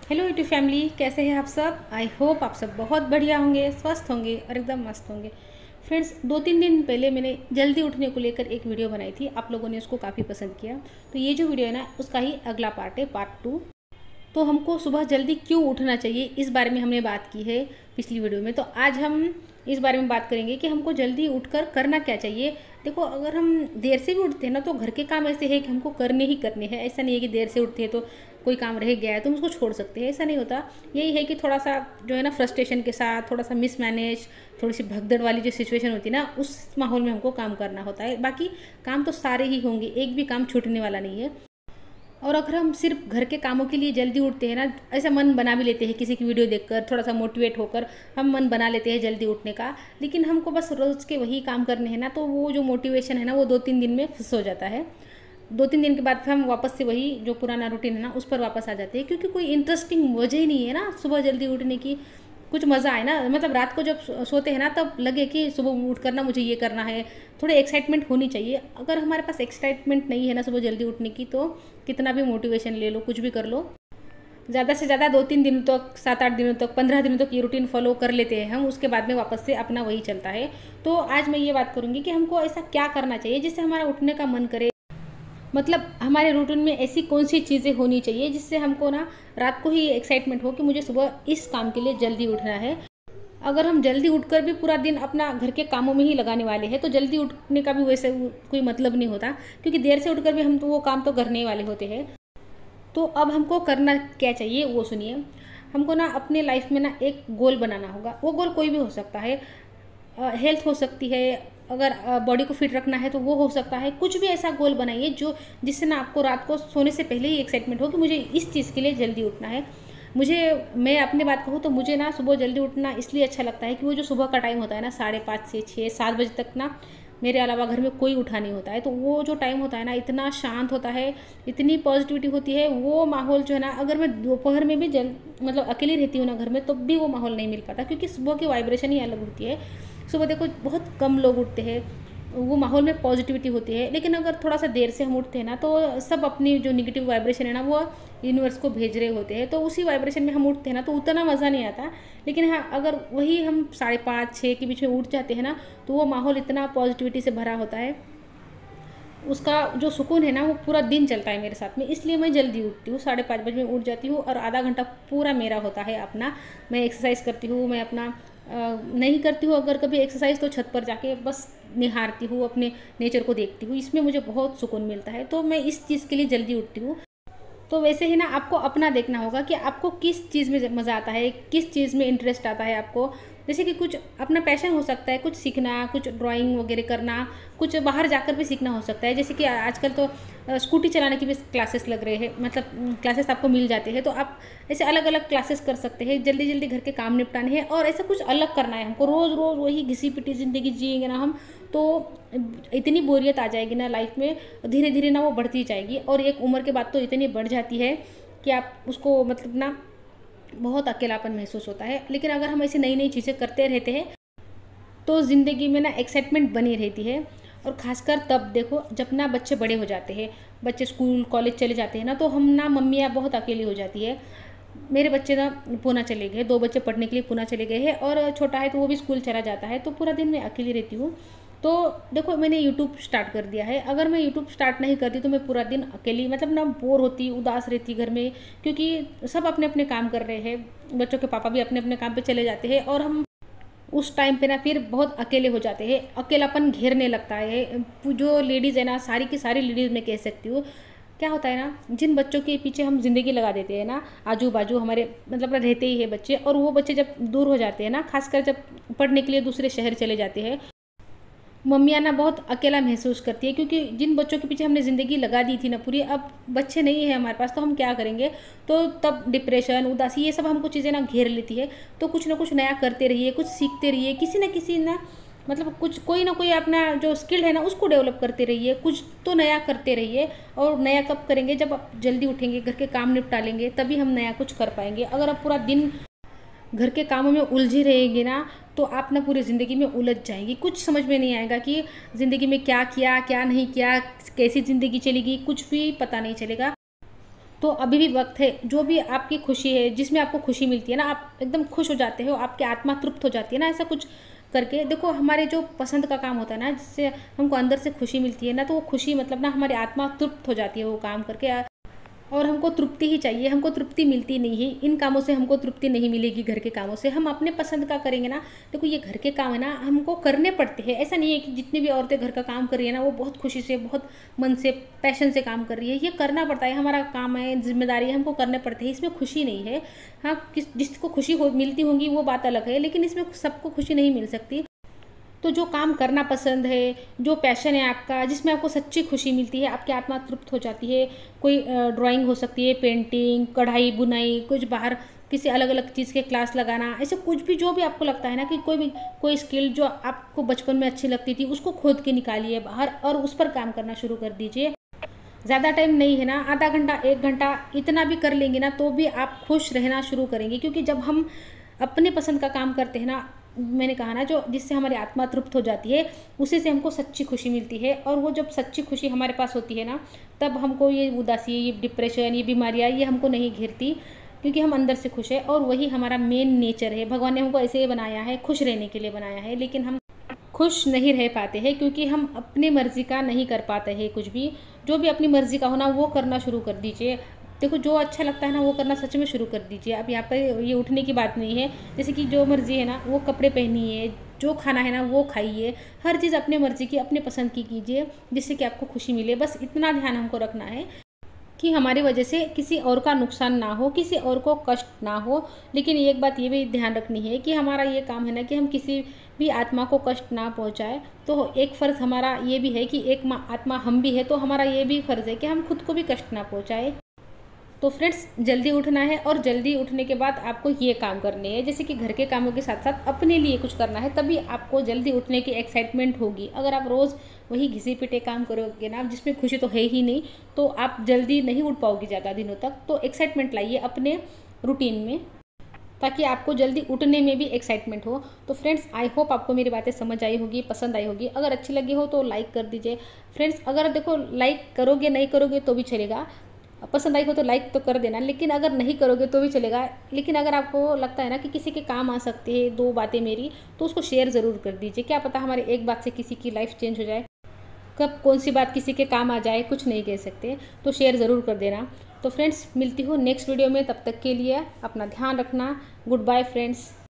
Hello YouTube family, कैसे हैं आप सब। आई होप आप सब बहुत बढ़िया होंगे, स्वस्थ होंगे और एकदम मस्त होंगे। फ्रेंड्स, 2-3 दिन पहले मैंने जल्दी उठने को लेकर एक वीडियो बनाई थी। आप लोगों ने उसको काफ़ी पसंद किया। तो ये जो वीडियो है ना, उसका ही अगला पार्ट है, पार्ट 2। तो हमको सुबह जल्दी क्यों उठना चाहिए, इस बारे में हमने बात की है पिछली वीडियो में। तो आज हम इस बारे में बात करेंगे कि हमको जल्दी उठकर करना क्या चाहिए। देखो, अगर हम देर से भी उठते हैं ना, तो घर के काम ऐसे है कि हमको करने ही करने हैं। ऐसा नहीं है कि देर से उठते हैं तो कोई काम रह गया है तो हम उसको छोड़ सकते हैं, ऐसा नहीं होता। यही है कि थोड़ा सा जो है ना, फ्रस्ट्रेशन के साथ थोड़ा सा मिसमैनेज, थोड़ी सी भगदड़ वाली जो सिचुएशन होती है ना, उस माहौल में हमको काम करना होता है। बाकी काम तो सारे ही होंगे, एक भी काम छूटने वाला नहीं है। और अगर हम सिर्फ घर के कामों के लिए जल्दी उठते हैं ना, ऐसा मन बना भी लेते हैं, किसी की वीडियो देखकर थोड़ा सा मोटिवेट होकर हम मन बना लेते हैं जल्दी उठने का। लेकिन हमको बस रोज़ के वही काम करने हैं ना, तो वो जो मोटिवेशन है ना, वो 2-3 दिन में फिस हो जाता है। 2-3 दिन के बाद फिर हम वापस से वही जो पुराना रूटीन है ना, उस पर वापस आ जाते हैं। क्योंकि कोई इंटरेस्टिंग वजह ही नहीं है ना सुबह जल्दी उठने की। कुछ मज़ा आए ना, मतलब रात को जब सोते हैं ना, तब लगे कि सुबह उठ कर ना मुझे ये करना है। थोड़ी एक्साइटमेंट होनी चाहिए। अगर हमारे पास एक्साइटमेंट नहीं है ना सुबह जल्दी उठने की, तो कितना भी मोटिवेशन ले लो, कुछ भी कर लो, ज़्यादा से ज़्यादा 2-3 दिनों तक, 7-8 दिनों तक, 15 दिनों तक ये रूटीन फॉलो कर लेते हैं हम। उसके बाद में वापस से अपना वही चलता है। तो आज मैं ये बात करूँगी कि हमको ऐसा क्या करना चाहिए जिससे हमारा उठने का मन करे। मतलब हमारे रूटीन में ऐसी कौन सी चीज़ें होनी चाहिए जिससे हमको ना रात को ही एक्साइटमेंट हो कि मुझे सुबह इस काम के लिए जल्दी उठना है। अगर हम जल्दी उठकर भी पूरा दिन अपना घर के कामों में ही लगाने वाले हैं, तो जल्दी उठने का भी वैसे कोई मतलब नहीं होता। क्योंकि देर से उठकर भी हम तो वो काम तो करने वाले होते हैं। तो अब हमको करना क्या चाहिए वो सुनिए। हमको ना अपने लाइफ में ना एक गोल बनाना होगा। वो गोल कोई भी हो सकता है। हेल्थ हो सकती है, अगर बॉडी को फिट रखना है तो वो हो सकता है। कुछ भी ऐसा गोल बनाइए जो जिससे ना आपको रात को सोने से पहले ही एक्साइटमेंट हो कि मुझे इस चीज़ के लिए जल्दी उठना है। मैं अपनी बात कहूँ तो मुझे ना सुबह जल्दी उठना इसलिए अच्छा लगता है कि वो जो सुबह का टाइम होता है ना, 5:30 से 6-7 बजे तक ना, मेरे अलावा घर में कोई उठा नहीं होता है। तो वो जो टाइम होता है ना, इतना शांत होता है, इतनी पॉजिटिविटी होती है। वो माहौल जो है ना, अगर मैं दोपहर में भी मतलब अकेली रहती हूँ ना घर में, तब भी वो माहौल नहीं मिल पाता। क्योंकि सुबह की वाइब्रेशन ही अलग होती है। सुबह देखो, बहुत कम लोग उठते हैं, वो माहौल में पॉजिटिविटी होती है। लेकिन अगर थोड़ा सा देर से हम उठते हैं ना, तो सब अपनी जो निगेटिव वाइब्रेशन है ना, वो यूनिवर्स को भेज रहे होते हैं। तो उसी वाइब्रेशन में हम उठते हैं ना, तो उतना मज़ा नहीं आता। लेकिन हाँ, अगर वही हम 5:30-6 के बीच में उठ जाते हैं ना, तो वो माहौल इतना पॉजिटिविटी से भरा होता है। उसका जो सुकून है ना, वो पूरा दिन चलता है मेरे साथ में। इसलिए मैं जल्दी उठती हूँ, 5:30 बजे में उठ जाती हूँ। और आधा घंटा पूरा मेरा होता है अपना। मैं एक्सरसाइज करती हूँ, मैं अपना नहीं करती हूँ अगर कभी एक्सरसाइज, तो छत पर जाके बस निहारती हूँ, अपने नेचर को देखती हूँ। इसमें मुझे बहुत सुकून मिलता है। तो मैं इस चीज़ के लिए जल्दी उठती हूँ। तो वैसे ही ना, आपको अपना देखना होगा कि आपको किस चीज़ में मज़ा आता है, किस चीज़ में इंटरेस्ट आता है आपको। जैसे कि कुछ अपना पैशन हो सकता है, कुछ सीखना, कुछ ड्राइंग वगैरह करना, कुछ बाहर जाकर भी सीखना हो सकता है। जैसे कि आजकल तो स्कूटी चलाने की भी क्लासेस लग रहे हैं, मतलब क्लासेस आपको मिल जाते हैं। तो आप ऐसे अलग अलग क्लासेस कर सकते हैं। जल्दी जल्दी घर के काम निपटाने हैं और ऐसा कुछ अलग करना है हमको। रोज़ रोज़ वही घिसी पिटी ज़िंदगी जिएंगे ना हम, तो इतनी बोरियत आ जाएगी ना लाइफ में। धीरे धीरे ना वो बढ़ती जाएगी। और एक उम्र के बाद तो इतनी बढ़ जाती है कि आप उसको मतलब ना, बहुत अकेलापन महसूस होता है। लेकिन अगर हम ऐसी नई नई चीज़ें करते रहते हैं, तो ज़िंदगी में ना एक्साइटमेंट बनी रहती है। और ख़ासकर तब देखो, जब ना बच्चे बड़े हो जाते हैं, बच्चे स्कूल कॉलेज चले जाते हैं ना, तो हम ना, मम्मियाँ बहुत अकेली हो जाती है। मेरे बच्चे ना पूना चले गए, 2 बच्चे पढ़ने के लिए पूना चले गए हैं। और छोटा है तो वो भी स्कूल चला जाता है। तो पूरा दिन मैं अकेली रहती हूँ। तो देखो, मैंने यूट्यूब स्टार्ट कर दिया है। अगर मैं यूट्यूब स्टार्ट नहीं करती तो मैं पूरा दिन अकेली, मतलब ना, बोर होती, उदास रहती घर में। क्योंकि सब अपने अपने काम कर रहे हैं, बच्चों के पापा भी अपने अपने काम पे चले जाते हैं। और हम उस टाइम पे ना फिर बहुत अकेले हो जाते हैं, अकेलापन घेरने लगता है। जो लेडीज़ है ना, सारी की सारी लेडीज़ मैं कह सकती हूँ, क्या होता है ना, जिन बच्चों के पीछे हम ज़िंदगी लगा देते हैं ना, आजू बाजू हमारे मतलब रहते ही है बच्चे, और वो बच्चे जब दूर हो जाते हैं ना, खासकर जब पढ़ने के लिए दूसरे शहर चले जाते हैं, मम्मियाँ ना बहुत अकेला महसूस करती है। क्योंकि जिन बच्चों के पीछे हमने ज़िंदगी लगा दी थी ना पूरी, अब बच्चे नहीं है हमारे पास, तो हम क्या करेंगे। तो तब डिप्रेशन, उदासी, ये सब हमको चीज़ें ना घेर लेती है। तो कुछ ना कुछ नया करते रहिए, कुछ सीखते रहिए, किसी ना किसी ना, मतलब कुछ कोई ना कोई अपना जो स्किल है ना, उसको डेवलप करते रहिए, कुछ तो नया करते रहिए। और नया कब करेंगे, जब आप जल्दी उठेंगे, घर के काम निपटा लेंगे, तभी हम नया कुछ कर पाएंगे। अगर आप पूरा दिन घर के कामों में उलझी रहेगी ना, तो आप ना पूरी ज़िंदगी में उलझ जाएंगी। कुछ समझ में नहीं आएगा कि ज़िंदगी में क्या किया, क्या नहीं किया, कैसी ज़िंदगी चलेगी, कुछ भी पता नहीं चलेगा। तो अभी भी वक्त है। जो भी आपकी खुशी है, जिसमें आपको खुशी मिलती है ना, आप एकदम खुश हो जाते हो, आपकी आत्मा तृप्त हो जाती है ना, ऐसा कुछ करके देखो। हमारे जो पसंद का काम होता है ना, जिससे हमको अंदर से खुशी मिलती है ना, तो वो खुशी मतलब ना हमारी आत्मा तृप्त हो जाती है वो काम करके। और हमको तृप्ति ही चाहिए, हमको तृप्ति मिलती नहीं है इन कामों से, हमको तृप्ति नहीं मिलेगी घर के कामों से। हम अपने पसंद का करेंगे ना, देखो ये घर के काम है ना, हमको करने पड़ते हैं। ऐसा नहीं है कि जितनी भी औरतें घर का काम कर रही है ना, वो बहुत खुशी से, बहुत मन से, पैशन से काम कर रही है। ये करना पड़ता है, हमारा काम है, जिम्मेदारी है, हमको करने पड़ते हैं। इसमें खुशी नहीं है। हाँ, जिसको खुशी हो मिलती होंगी वो बात अलग है, लेकिन इसमें सबको खुशी नहीं मिल सकती। तो जो काम करना पसंद है, जो पैशन है आपका, जिसमें आपको सच्ची खुशी मिलती है, आपकी आत्मा तृप्त हो जाती है। कोई ड्राइंग हो सकती है, पेंटिंग, कढ़ाई बुनाई, कुछ बाहर किसी अलग अलग चीज़ के क्लास लगाना, ऐसे कुछ भी जो भी आपको लगता है ना कि कोई स्किल जो आपको बचपन में अच्छी लगती थी, उसको खोद के निकालिए बाहर और उस पर काम करना शुरू कर दीजिए। ज़्यादा टाइम नहीं है ना, आधा घंटा 1 घंटा इतना भी कर लेंगे ना, तो भी आप खुश रहना शुरू करेंगे। क्योंकि जब हम अपने पसंद का काम करते हैं ना, मैंने कहा ना, जो जिससे हमारी आत्मा तृप्त हो जाती है, उसी से हमको सच्ची खुशी मिलती है। और वो जब सच्ची खुशी हमारे पास होती है ना, तब हमको ये उदासी, ये डिप्रेशन, ये बीमारियाँ, ये हमको नहीं घेरती, क्योंकि हम अंदर से खुश है। और वही हमारा मेन नेचर है। भगवान ने हमको ऐसे ही बनाया है, खुश रहने के लिए बनाया है, लेकिन हम खुश नहीं रह पाते हैं क्योंकि हम अपनी मर्ज़ी का नहीं कर पाते हैं कुछ भी। जो भी अपनी मर्ज़ी का हो ना, वो करना शुरू कर दीजिए। देखो, जो अच्छा लगता है ना, वो करना सच में शुरू कर दीजिए। अब यहाँ पर ये उठने की बात नहीं है। जैसे कि जो मर्ज़ी है ना, वो कपड़े पहनिए, जो खाना है ना वो खाइए। हर चीज़ अपने मर्ज़ी की, अपने पसंद की कीजिए, जिससे कि आपको खुशी मिले। बस इतना ध्यान हमको रखना है कि हमारी वजह से किसी और का नुकसान ना हो, किसी और को कष्ट ना हो। लेकिन एक बात ये भी ध्यान रखनी है कि हमारा ये काम है ना, कि हम किसी भी आत्मा को कष्ट ना पहुंचाए। तो एक फ़र्ज़ हमारा ये भी है कि एक आत्मा हम भी है, तो हमारा ये भी फ़र्ज़ है कि हम खुद को भी कष्ट ना पहुंचाए। तो फ्रेंड्स, जल्दी उठना है, और जल्दी उठने के बाद आपको ये काम करने हैं, जैसे कि घर के कामों के साथ साथ अपने लिए कुछ करना है, तभी आपको जल्दी उठने की एक्साइटमेंट होगी। अगर आप रोज़ वही घिसे पिटे काम करोगे ना, जिसमें खुशी तो है ही नहीं, तो आप जल्दी नहीं उठ पाओगे ज़्यादा दिनों तक। तो एक्साइटमेंट लाइए अपने रूटीन में, ताकि आपको जल्दी उठने में भी एक्साइटमेंट हो। तो फ्रेंड्स, आई होप आपको मेरी बातें समझ आई होगी, पसंद आई होगी। अगर अच्छी लगी हो तो लाइक कर दीजिए फ्रेंड्स। अगर देखो, लाइक करोगे नहीं करोगे तो भी चलेगा, पसंद आई हो तो लाइक तो कर देना, लेकिन अगर नहीं करोगे तो भी चलेगा। लेकिन अगर आपको लगता है ना कि किसी के काम आ सकती है 2 बातें मेरी, तो उसको शेयर ज़रूर कर दीजिए। क्या पता हमारे एक बात से किसी की लाइफ चेंज हो जाए। कब कौन सी बात किसी के काम आ जाए, कुछ नहीं कह सकते। तो शेयर ज़रूर कर देना। तो फ्रेंड्स, मिलती हूँ नेक्स्ट वीडियो में। तब तक के लिए अपना ध्यान रखना। Good bye friends.